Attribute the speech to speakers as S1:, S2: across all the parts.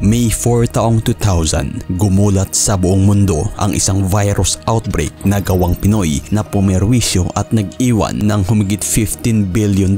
S1: May 4 taong 2000, gumulat sa buong mundo ang isang virus outbreak na gawang Pinoy na pumerwisyo at nag-iwan ng humigit $15 billion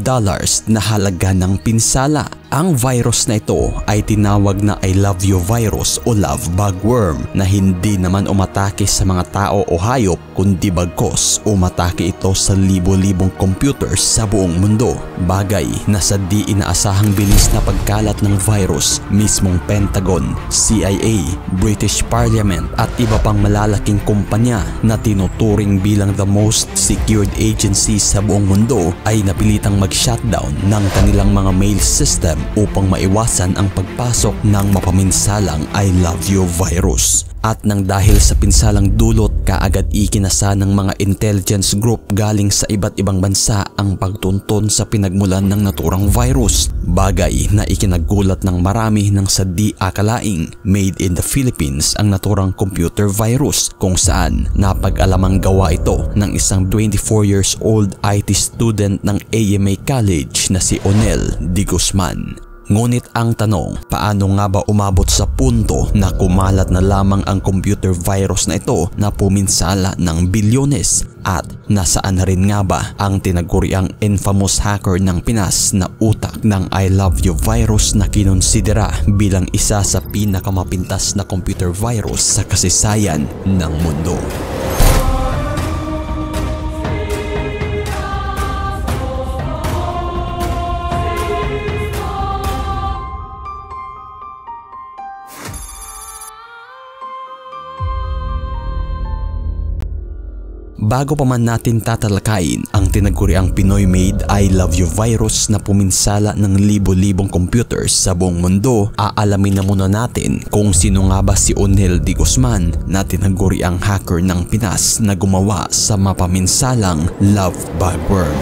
S1: na halaga ng pinsala. Ang virus na ito ay tinawag na I love you virus o love bug worm na hindi naman umatake sa mga tao o hayop kundi bagkos umatake ito sa libo-libong computers sa buong mundo. Bagay na sa di inaasahang bilis na pagkalat ng virus, mismong Pentagon, CIA, British Parliament at iba pang malalaking kumpanya na tinuturing bilang the most secured agency sa buong mundo ay napilitang mag-shutdown ng kanilang mga mail system upang maiwasan ang pagpasok ng mapaminsalang I love you virus. At nang dahil sa pinsalang dulot, kaagad ikinasa ng mga intelligence group galing sa iba't ibang bansa ang pagtunton sa pinagmulan ng naturang virus. Bagay na ikinagulat ng marami nang sa di akalaing made in the Philippines ang naturang computer virus, kung saan napag-alamang gawa ito ng isang 24 years old IT student ng AMA College na si Onel D. Guzman. Ngunit ang tanong, paano nga ba umabot sa punto na kumalat na lamang ang computer virus na ito na puminsala ng bilyones? At nasaan na rin nga ba ang tinaguriang infamous hacker ng Pinas na utak ng I love you virus na kinonsidera bilang isa sa pinakamapintas na computer virus sa kasaysayan ng mundo? Bago pa man natin tatalakayin ang tinaguriang Pinoy-made I love you virus na puminsala ng libo-libong computers sa buong mundo, aalamin na muna natin kung sino nga ba si Onel D. Guzman na tinaguriang hacker ng Pinas na gumawa sa mapaminsalang love bug worm.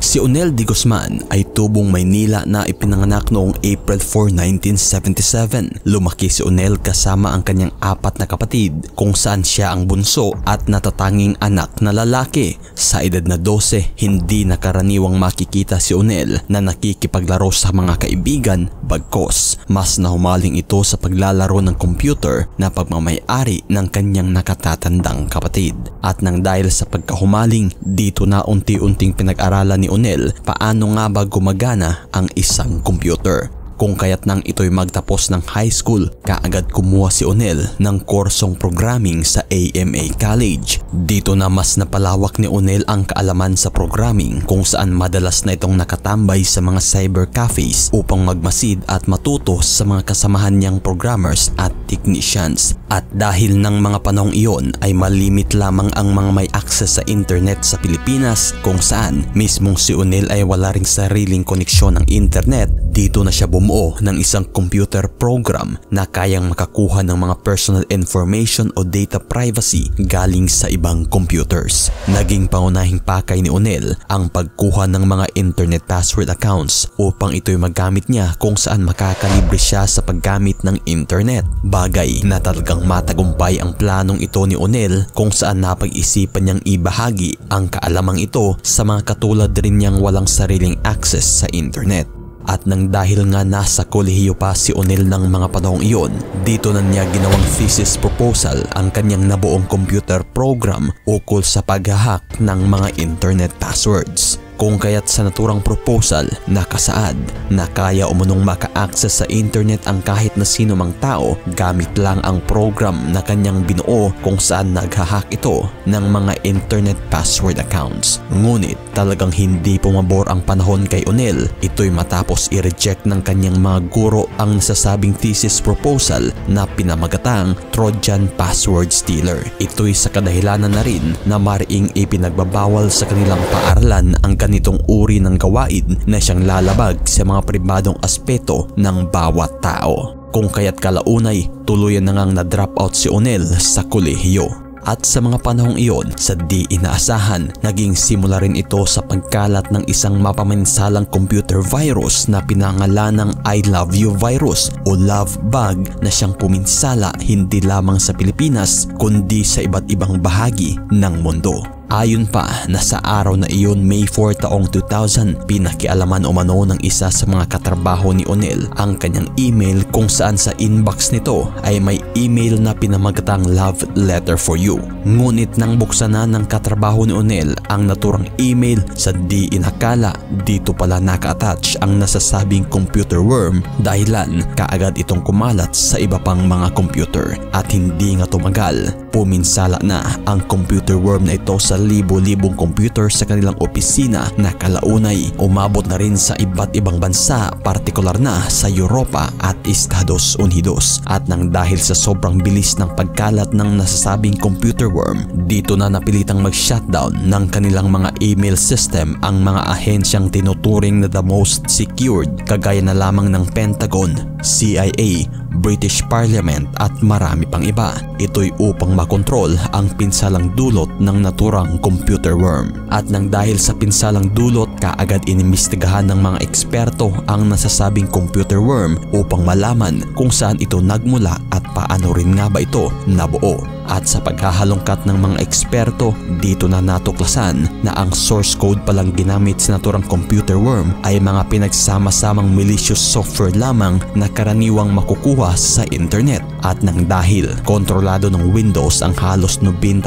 S1: Si Onel D. Guzman ay tubong Maynila na ipinanganak noong April 4, 1977. Lumaki si Onel kasama ang kanyang 4 na kapatid, kung saan siya ang bunso at natatanging anak na lalaki. Sa edad na 12, hindi na karaniwang makikita si Onel na nakikipaglaro sa mga kaibigan, bagkos mas nahumaling ito sa paglalaro ng computer na pagmamay-ari ng kanyang nakatatandang kapatid. At nang dahil sa pagkahumaling, dito na unti-unting pinag-aralan ni Onel paano nga ba gumagana ang isang computer. Kung kaya't nang ito'y magtapos ng high school, kaagad kumuha si Onel ng kursong programming sa AMA College. Dito na mas napalawak ni Onel ang kaalaman sa programming, kung saan madalas na itong nakatambay sa mga cyber cafes upang magmasid at matuto sa mga kasamahan niyang programmers at technicians. At dahil ng mga panahong iyon ay malimit lamang ang mga may access sa internet sa Pilipinas, kung saan mismong si Onel ay wala ring sariling koneksyon ng internet, dito na siya bumuo ng isang computer program na kayang makakuha ng mga personal information o data privacy galing sa ibang computers. Naging pangunahing pakay ni Onel ang pagkuha ng mga internet password accounts upang ito'y magamit niya kung saan makakalibre siya sa paggamit ng internet. Bagay na talagang matagumpay ang planong ito ni Onel, kung saan napag-isipan niyang ibahagi ang kaalamang ito sa mga katulad rin niyang walang sariling access sa internet. At nang dahil nga nasa kolehiyo pa si Onel ng mga panahong iyon, dito na niya ginawang thesis proposal ang kanyang nabuong computer program ukol sa paghahack ng mga internet passwords. Kung kaya't sa naturang proposal nakasaad na kaya umunong maka-access sa internet ang kahit na sino mang tao gamit lang ang program na kanyang binuo, kung saan naghahack ito ng mga internet password accounts. Ngunit talagang hindi pumabor ang panahon kay Onel. Ito'y matapos i-reject ng kanyang mga guro ang nasasabing thesis proposal na pinamagatang Trojan Password Stealer. Ito'y sa kadahilanan na rin na mariing ipinagbabawal sa kanilang paaralan ang ganitong uri ng gawain na siyang lalabag sa mga pribadong aspeto ng bawat tao. Kung kaya't kalaunay, tuluyan na ngang na-drop out si Onel sa kolehiyo. At sa mga panahong iyon, sa di inaasahan, naging simula rin ito sa pagkalat ng isang mapaminsalang computer virus na pinangalan ng I love you virus o love bug na siyang puminsala hindi lamang sa Pilipinas kundi sa iba't ibang bahagi ng mundo. Ayon pa na sa araw na iyon, May 4 taong 2000, pinakialaman umano ng isa sa mga katrabaho ni O'Neil ang kanyang email kung saan sa inbox nito ay may email na pinamagatang love letter for you. Ngunit nang buksan na ng katrabaho ni O'Neil ang naturang email, sa di inakala dito pala naka-attach ang nasasabing computer worm, dahilan kaagad itong kumalat sa iba pang mga computer. At hindi nga tumagal, puminsala na ang computer worm na ito sa libo-libong computer sa kanilang opisina na kalaunay umabot na rin sa iba't ibang bansa, partikular na sa Europa at Estados Unidos. At nang dahil sa sobrang bilis ng pagkalat ng nasasabing computer worm, dito na napilitang mag-shutdown ng kanilang mga email system ang mga ahensyang tinuturing na the most secured, kagaya na lamang ng Pentagon, CIA, British Parliament at marami pang iba. Ito'y upang makontrol ang pinsalang dulot ng naturang computer worm. At nang dahil sa pinsalang dulot, kaagad inimbestigahan ng mga eksperto ang nasasabing computer worm upang malaman kung saan ito nagmula at paano rin nga ba ito nabuo. At sa paghahalongkat ng mga eksperto, dito na natuklasan na ang source code palang ginamit sa naturang computer worm ay mga pinagsama-samang malicious software lamang na karaniwang makukuha sa internet. At nang dahil kontrolado ng Windows ang halos 90%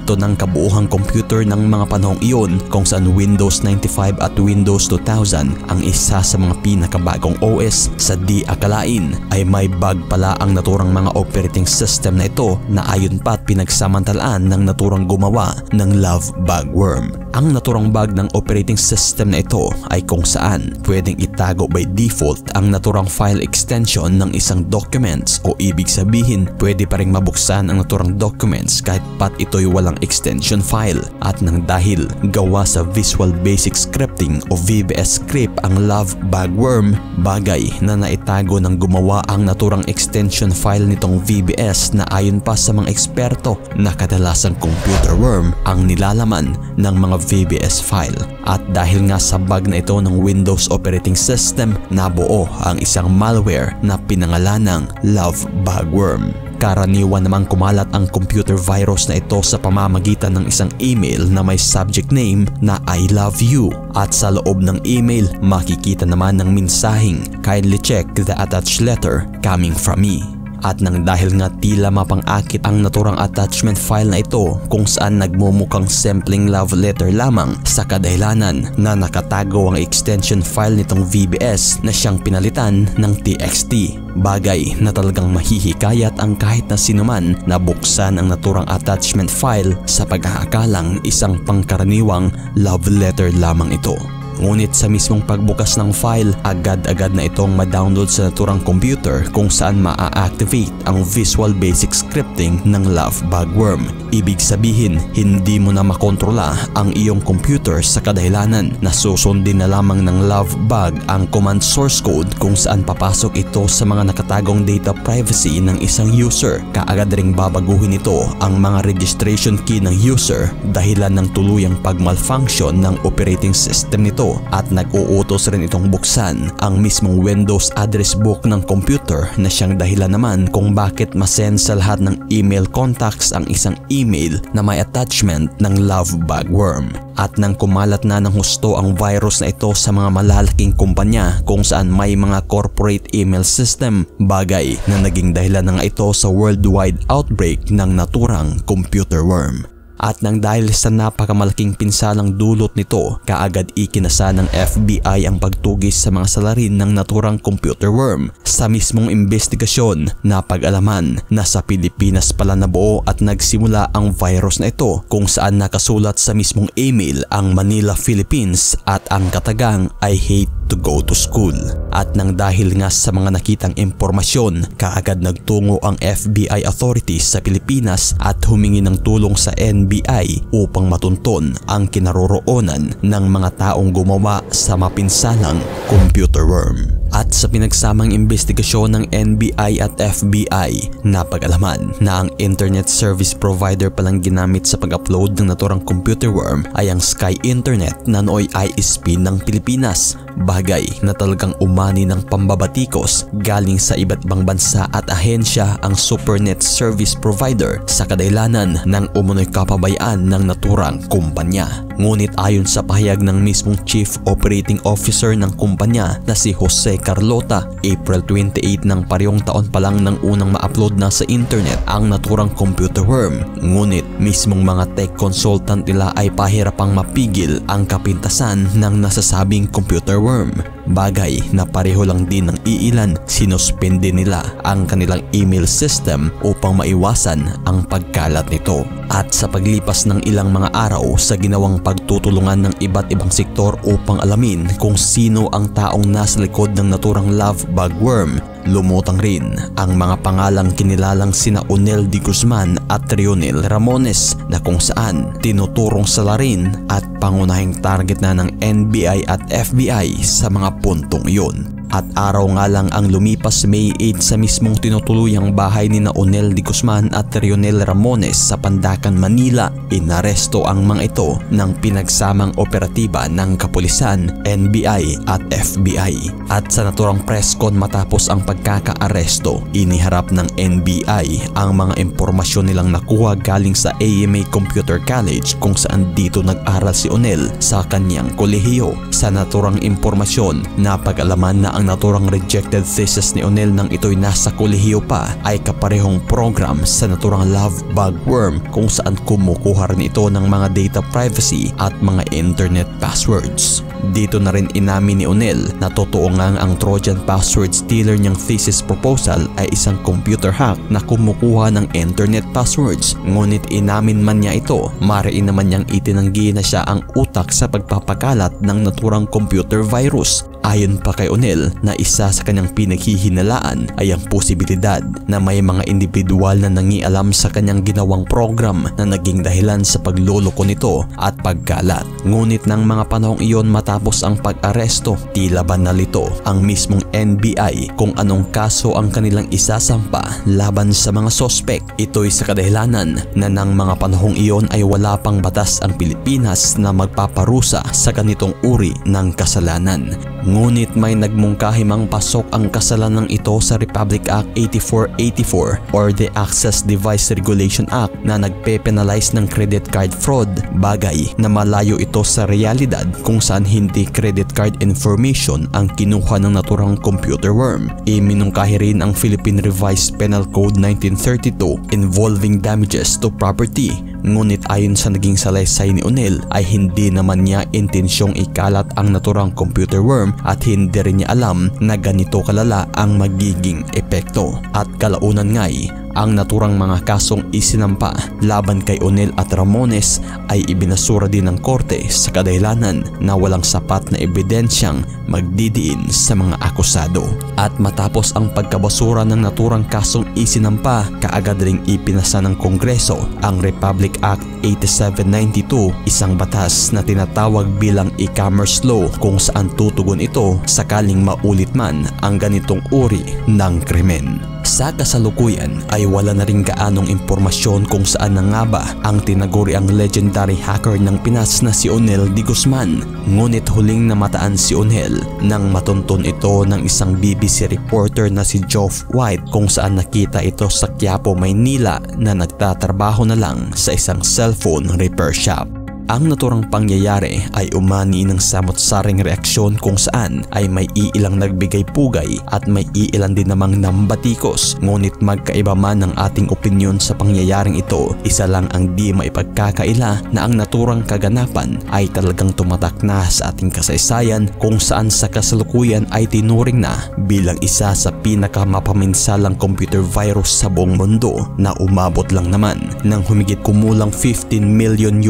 S1: ng kabuuhang computer ng mga panahong iyon, kung saan Windows 95 at Windows 2000 ang isa sa mga pinakabagong OS, sa di akalain ay may bug pala ang naturang mga operating system na ito na ayon pa't pinagsamantalaan ng naturang gumawa ng love bug worm. Ang naturang bug ng operating system na ito ay kung saan pwedeng itago by default ang naturang file extension ng isang documents, o ibig sabihin pwede pa ring mabuksan ang naturang documents kahit pat ito'y walang extension file. At nang dahil gawa sa Visual Basic Scripting o VBS script ang love bug worm, bagay na naitago ng gumawa ang naturang extension file nitong VBS na ayon pa sa mga eksperto na kadalasang computer worm ang nilalaman ng mga VBS file. At dahil nga sa bug na ito ng Windows operating system, nabuo ang isang malware na pinangalanang love bug worm. Karaniwan namang kumalat ang computer virus na ito sa pamamagitan ng isang email na may subject name na I love you, at sa loob ng email makikita naman ng mensaheng kindly check the attached letter coming from me. At nang dahil nga tila mapang-akit ang naturang attachment file na ito kung saan nagmumukhang simpleng love letter lamang, sa kadahilanan na nakatago ang extension file nitong VBS na siyang pinalitan ng TXT. Bagay na talagang mahihikayat ang kahit na sinuman na buksan ang naturang attachment file sa pag-aakalang isang pangkaraniwang love letter lamang ito. Ngunit sa mismong pagbukas ng file, agad-agad na itong ma-download sa naturang computer kung saan maa-activate ang Visual Basic Scripting ng love bug worm. Ibig sabihin, hindi mo na makontrola ang iyong computer sa kadahilanan na susundin na lamang ng love bug ang command source code kung saan papasok ito sa mga nakatagong data privacy ng isang user. Kaagad ring babaguhin ito ang mga registration key ng user dahilan ng tuluyang pag-malfunction ng operating system nito, at nag-uutos rin itong buksan ang mismong Windows address book ng computer na siyang dahilan naman kung bakit masend sa lahat ng email contacts ang isang email na may attachment ng love bug worm. At nang kumalat na ng husto ang virus na ito sa mga malalaking kumpanya kung saan may mga corporate email system, bagay na naging dahilan na nga ito sa worldwide outbreak ng naturang computer worm. At nang dahil sa napakamalaking pinsalang dulot nito, kaagad ikinasa ng FBI ang pagtugis sa mga salarin ng naturang computer worm. Sa mismong investigasyon, napag-alaman na sa Pilipinas pala nabuo at nagsimula ang virus na ito kung saan nakasulat sa mismong email ang Manila, Philippines at ang katagang I hate to go to school. At nang dahil nga sa mga nakitang impormasyon, kaagad nagtungo ang FBI authorities sa Pilipinas at humingi ng tulong sa NBI upang matunton ang kinaroroonan ng mga taong gumawa sa mapinsalang computer worm. At sa pinagsamang investigasyon ng NBI at FBI, napag-alaman na ang internet service provider palang ginamit sa pag-upload ng naturang computer worm ay ang Sky Internet na nooy ISP ng Pilipinas. Bagay na talagang umani ng pambabatikos galing sa iba't ibang bansa at ahensya ang Supernet service provider sa kadailanan ng umunoy kapabayaan ng naturang kumpanya. Ngunit ayon sa pahayag ng mismong Chief Operating Officer ng kumpanya na si Jose Carlota, April 28 ng parehong taon pa lang nang unang ma-upload na sa internet ang naturang computer worm. Ngunit mismong mga tech consultant nila ay pahirapang mapigil ang kapintasan ng nasasabing computer worm. Bagay na pareho lang din ng iilan, sinuspende nila ang kanilang email system upang maiwasan ang pagkalat nito. At sa paglipas ng ilang mga araw sa ginawang pagtutulungan ng iba't ibang sektor upang alamin kung sino ang taong nasa likod ng naturang love bug worm, lumutang rin ang mga pangalang kinilalang sina Onel D. Guzman at Rionel Ramones na kung saan tinuturong salarin at pangunahing target na ng NBI at FBI sa mga puntong iyon. At araw nga lang ang lumipas May 8 sa mismong tinutuluyang bahay ni Onel D. Guzman at Rionel Ramones sa Pandacan, Manila, inaresto ang mga ito ng pinagsamang operatiba ng kapulisan, NBI at FBI. At sa naturang press con matapos ang pagkakaaresto, iniharap ng NBI ang mga impormasyon nilang nakuha galing sa AMA Computer College kung saan dito nag-aral si Onel sa kanyang kolehiyo. Sa naturang impormasyon, napag-alaman na ang naturang rejected thesis ni Onel nang ito'y nasa kolehiyo pa ay kaparehong program sa naturang love bug worm kung saan kumukuha rin ito ng mga data privacy at mga internet passwords. Dito na rin inamin ni Onel na totoo ngang ang Trojan password stealer niyang thesis proposal ay isang computer hack na kumukuha ng internet passwords. Ngunit inamin man niya ito, mariin naman niyang itinanggi na siya ang utak sa pagpapakalat ng naturang computer virus. Ayon pa kay Onel na isa sa kanyang pinaghihinalaan ay ang posibilidad na may mga individual na nangialam sa kanyang ginawang program na naging dahilan sa pagloloko nito at pagkalat. Ngunit ng mga panahong iyon matapos ang pag-aresto, tila ba nalito ang mismong NBI kung anong kaso ang kanilang isasampa laban sa mga sospek. Ito'y sa kadahilanan na ng mga panahong iyon ay wala pang batas ang Pilipinas na magpaparusa sa ganitong uri ng kasalanan. Ngunit may nagmungkahimang pasok ang kasalanang ito sa Republic Act 8484 or the Access Device Regulation Act na nagpe-penalize ng credit card fraud, bagay na malayo ito sa realidad kung saan hindi credit card information ang kinuha ng naturang computer worm. Iminungkahi rin ang Philippine Revised Penal Code 1932 involving damages to property. Ngunit ayon sa naging salaysay ni Onel ay hindi naman niya intensyong ikalat ang naturang computer worm at hindi rin niya alam na ganito kalala ang magiging epekto. At kalaunan nga'y ang naturang mga kasong isinampa laban kay Onel at Ramones ay ibinasura din ng korte sa kadahilanan na walang sapat na ebidensyang magdidiin sa mga akusado. At matapos ang pagkabasura ng naturang kasong isinampa, kaagad ring ipinasa ng Kongreso ang Republic Act 8792, isang batas na tinatawag bilang e-commerce law kung saan tutugon ito sakaling maulit man ang ganitong uri ng krimen. Sa kasalukuyan ay wala na rin gaanong impormasyon kung saan na nga ba ang tinaguriang legendary hacker ng Pinas na si Onel D. Guzman. Ngunit huling namataan si Onel nang matuntun ito ng isang BBC reporter na si Geoff White kung saan nakita ito sa Quiapo, Maynila na nagtatrabaho na lang sa isang cellphone repair shop. Ang naturang pangyayari ay umani ng samot-saring reaksyon kung saan ay may iilang nagbigay pugay at may iilan din namang nambatikos. Ngunit magkaiba man ang ating opinyon sa pangyayaring ito, isa lang ang di maipagkakaila na ang naturang kaganapan ay talagang tumatak na sa ating kasaysayan kung saan sa kasalukuyan ay tinuring na bilang isa sa pinakamapaminsalang computer virus sa buong mundo na umabot lang naman ng humigit kumulang $15 million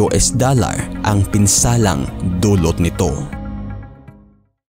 S1: ang pinsalang dulot nito.